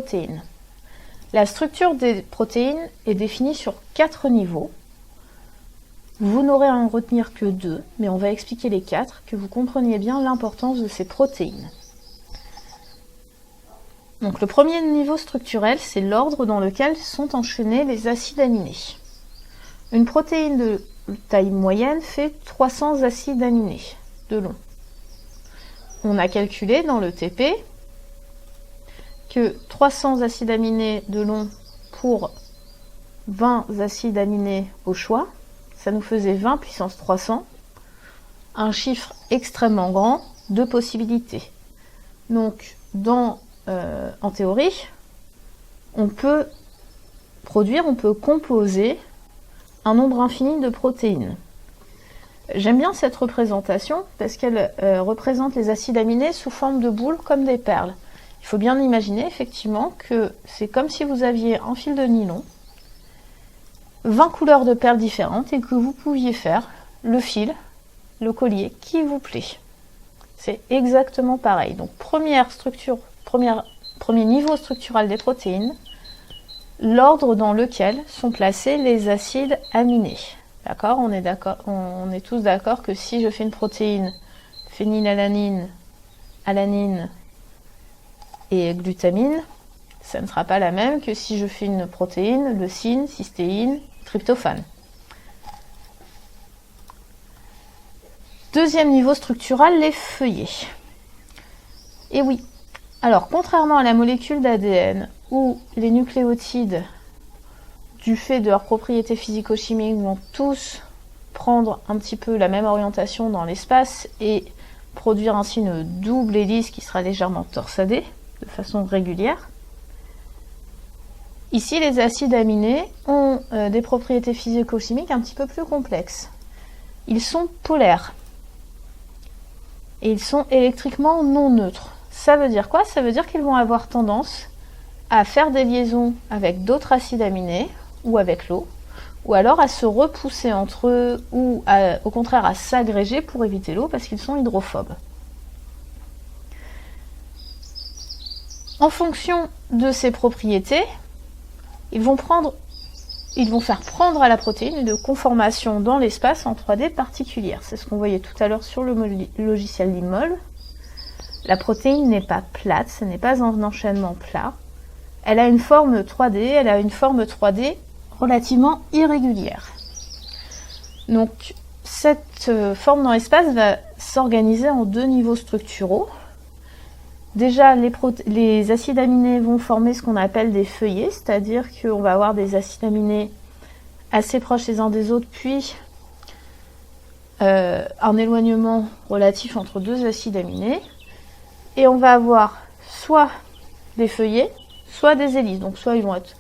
protéines. La structure des protéines est définie sur 4 niveaux. Vous n'aurez à en retenir que 2, mais on va expliquer les 4, que vous compreniez bien l'importance de ces protéines. Donc le premier niveau structurel, c'est l'ordre dans lequel sont enchaînés les acides aminés. Une protéine de taille moyenne fait 300 acides aminés de long. On a calculé dans le TP que 300 acides aminés de long pour 20 acides aminés au choix, ça nous faisait 20 puissance 300, un chiffre extrêmement grand de possibilités. Donc, en théorie, on peut composer un nombre infini de protéines. J'aime bien cette représentation parce qu'elle représente les acides aminés sous forme de boules comme des perles. Il faut bien imaginer effectivement que c'est comme si vous aviez un fil de nylon, 20 couleurs de perles différentes et que vous pouviez faire le fil, le collier qui vous plaît. C'est exactement pareil. Donc premier niveau structural des protéines, l'ordre dans lequel sont placés les acides aminés. D'accord ? On est tous d'accord que si je fais une protéine phénylalanine, alanine et glutamine, ça ne sera pas la même que si je fais une protéine leucine, cystéine, tryptophane. Deuxième niveau structural, les feuillets. Et oui, alors contrairement à la molécule d'ADN où les nucléotides, du fait de leurs propriétés physico-chimiques, vont tous prendre un petit peu la même orientation dans l'espace et produire ainsi une double hélice qui sera légèrement torsadée de façon régulière. Ici, les acides aminés ont des propriétés physico-chimiques un petit peu plus complexes. Ils sont polaires et ils sont électriquement non neutres. Ça veut dire quoi? Ça veut dire qu'ils vont avoir tendance à faire des liaisons avec d'autres acides aminés ou avec l'eau, ou alors à se repousser entre eux ou au contraire à s'agréger pour éviter l'eau parce qu'ils sont hydrophobes. En fonction de ces propriétés, ils vont faire prendre à la protéine une conformation dans l'espace en 3D particulière. C'est ce qu'on voyait tout à l'heure sur le logiciel Limol. La protéine n'est pas plate, ce n'est pas un enchaînement plat. Elle a une forme 3D, relativement irrégulière. Donc, cette forme dans l'espace va s'organiser en 2 niveaux structuraux. Déjà, les acides aminés vont former ce qu'on appelle des feuillets, c'est-à-dire qu'on va avoir des acides aminés assez proches les uns des autres, puis un éloignement relatif entre 2 acides aminés. Et on va avoir soit des feuillets, soit des hélices. Donc soit ils vont être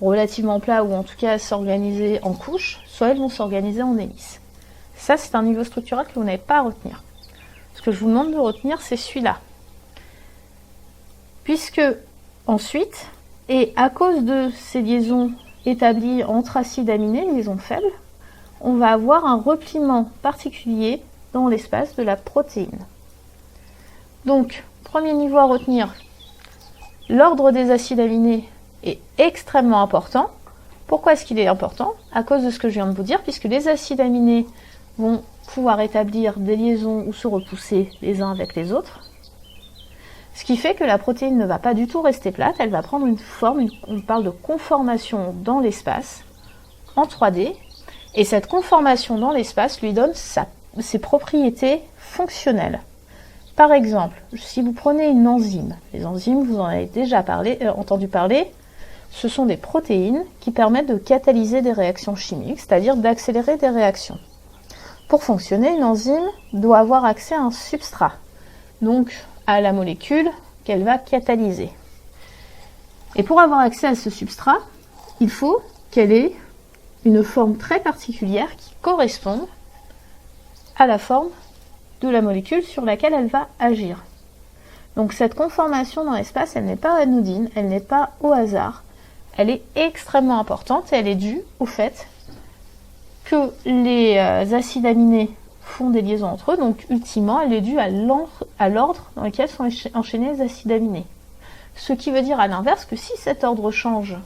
relativement plats ou en tout cas s'organiser en couches, soit ils vont s'organiser en hélices. Ça, c'est un niveau structural que vous n'avez pas à retenir. Ce que je vous demande de retenir, c'est celui-là. Puisque ensuite, et à cause de ces liaisons établies entre acides aminés, liaisons faibles, on va avoir un repliement particulier dans l'espace de la protéine. Donc, premier niveau à retenir, l'ordre des acides aminés est extrêmement important. Pourquoi est-ce qu'il est important? À cause de ce que je viens de vous dire, puisque les acides aminés vont pouvoir établir des liaisons ou se repousser les uns avec les autres. Ce qui fait que la protéine ne va pas du tout rester plate, elle va prendre une forme, on parle de conformation dans l'espace, en 3D, et cette conformation dans l'espace lui donne ses propriétés fonctionnelles. Par exemple, si vous prenez une enzyme, les enzymes, vous en avez déjà entendu parler, ce sont des protéines qui permettent de catalyser des réactions chimiques, c'est-à-dire d'accélérer des réactions. Pour fonctionner, une enzyme doit avoir accès à un substrat, donc à la molécule qu'elle va catalyser. Et pour avoir accès à ce substrat, il faut qu'elle ait une forme très particulière qui corresponde à la forme de la molécule sur laquelle elle va agir. Donc cette conformation dans l'espace, elle n'est pas anodine, elle n'est pas au hasard, elle est extrêmement importante et elle est due au fait que les acides aminés font des liaisons entre eux, donc ultimement elle est due à l'ordre dans lequel sont enchaînés les acides aminés. Ce qui veut dire à l'inverse que si cet ordre change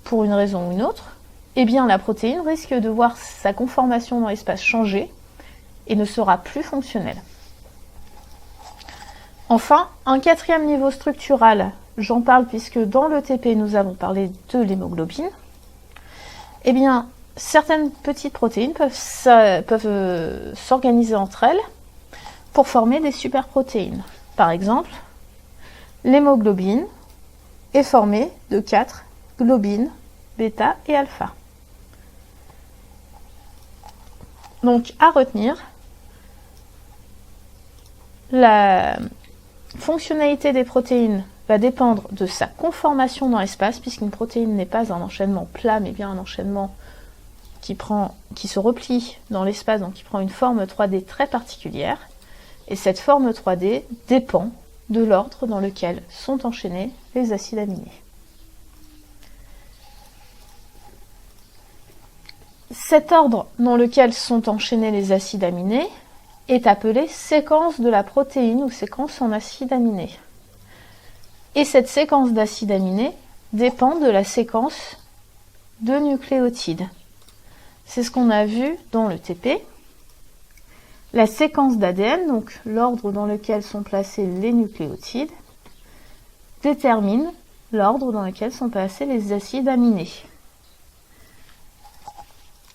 pour une raison ou une autre, eh bien la protéine risque de voir sa conformation dans l'espace changer et ne sera plus fonctionnelle. Enfin, un quatrième niveau structural, j'en parle puisque dans le TP nous avons parlé de l'hémoglobine. Eh bien, certaines petites protéines peuvent s'organiser entre elles pour former des superprotéines. Par exemple, l'hémoglobine est formée de 4 globines, bêta et alpha. Donc, à retenir, la fonctionnalité des protéines va dépendre de sa conformation dans l'espace, puisqu'une protéine n'est pas un enchaînement plat, mais bien un enchaînement qui se replie dans l'espace, donc qui prend une forme 3D très particulière. Et cette forme 3D dépend de l'ordre dans lequel sont enchaînés les acides aminés. Cet ordre dans lequel sont enchaînés les acides aminés est appelé séquence de la protéine ou séquence en acides aminés. Et cette séquence d'acides aminés dépend de la séquence de nucléotides. C'est ce qu'on a vu dans le TP. La séquence d'ADN, donc l'ordre dans lequel sont placés les nucléotides, détermine l'ordre dans lequel sont placés les acides aminés.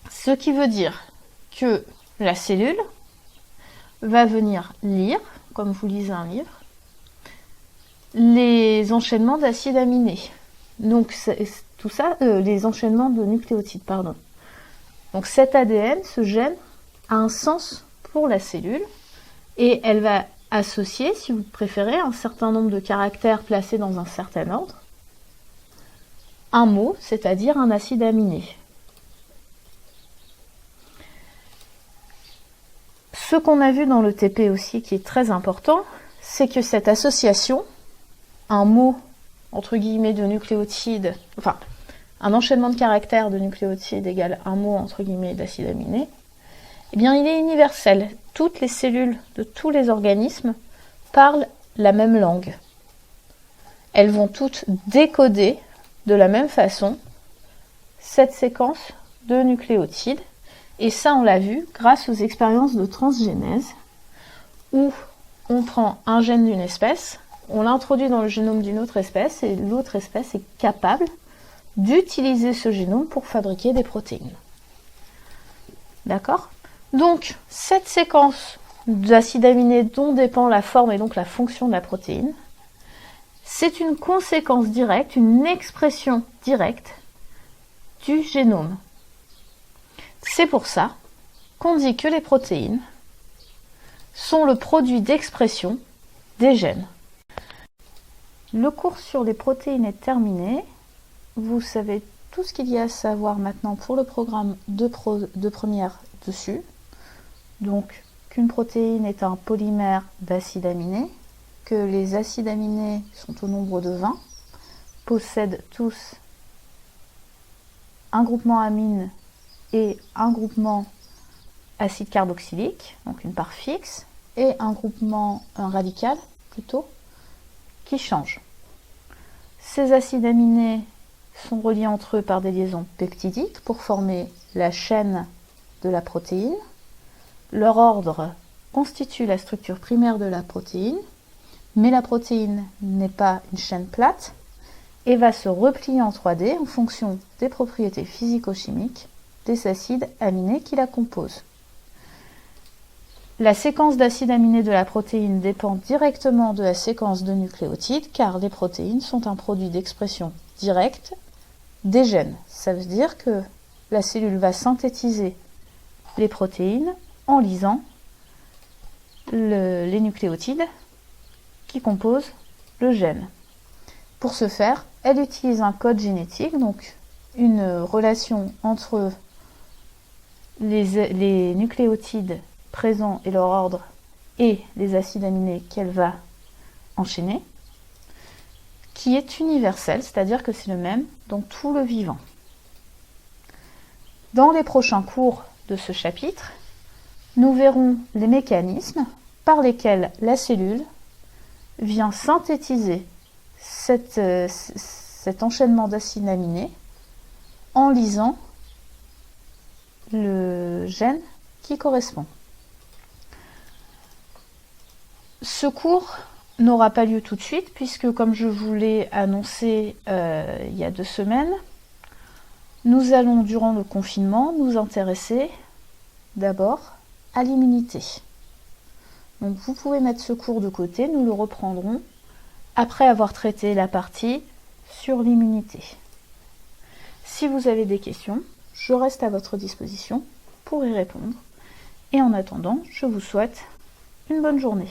Ce qui veut dire que la cellule va venir lire, comme vous lisez un livre, les enchaînements d'acides aminés. Donc tout ça, les enchaînements de nucléotides, pardon. Donc cet ADN, ce gène, a un sens pour la cellule et elle va associer, si vous préférez, un certain nombre de caractères placés dans un certain ordre, un mot, c'est-à-dire un acide aminé. Ce qu'on a vu dans le TP aussi, qui est très important, c'est que cette association, un mot, entre guillemets, de nucléotides, enfin, un enchaînement de caractères de nucléotides égale un mot, entre guillemets, d'acide aminé, eh bien, il est universel. Toutes les cellules de tous les organismes parlent la même langue. Elles vont toutes décoder de la même façon cette séquence de nucléotides. Et ça, on l'a vu grâce aux expériences de transgénèse, où on prend un gène d'une espèce, on l'introduit dans le génome d'une autre espèce, et l'autre espèce est capable d'utiliser ce génome pour fabriquer des protéines. D'accord ? Donc, cette séquence d'acides aminés dont dépend la forme et donc la fonction de la protéine, c'est une conséquence directe, une expression directe du génome. C'est pour ça qu'on dit que les protéines sont le produit d'expression des gènes. Le cours sur les protéines est terminé. Vous savez tout ce qu'il y a à savoir maintenant pour le programme de première dessus. Donc, qu'une protéine est un polymère d'acides aminés, que les acides aminés sont au nombre de 20, possèdent tous un groupement amine et un groupement acide carboxylique, donc une part fixe, et un radical plutôt, qui change. Ces acides aminés sont reliés entre eux par des liaisons peptidiques pour former la chaîne de la protéine. Leur ordre constitue la structure primaire de la protéine, mais la protéine n'est pas une chaîne plate et va se replier en 3D en fonction des propriétés physico-chimiques des acides aminés qui la composent. La séquence d'acides aminés de la protéine dépend directement de la séquence de nucléotides car les protéines sont un produit d'expression directe des gènes. Ça veut dire que la cellule va synthétiser les protéines en lisant les nucléotides qui composent le gène. Pour ce faire, elle utilise un code génétique, donc une relation entre les nucléotides présents et leur ordre et les acides aminés qu'elle va enchaîner, qui est universel, c'est-à-dire que c'est le même dans tout le vivant. Dans les prochains cours de ce chapitre, nous verrons les mécanismes par lesquels la cellule vient synthétiser cet enchaînement d'acides aminés en lisant le gène qui correspond. Ce cours n'aura pas lieu tout de suite puisque, comme je vous l'ai annoncé il y a 2 semaines, nous allons durant le confinement nous intéresser d'abord à l'immunité. Donc vous pouvez mettre ce cours de côté, nous le reprendrons après avoir traité la partie sur l'immunité. Si vous avez des questions, je reste à votre disposition pour y répondre. Et en attendant, je vous souhaite une bonne journée.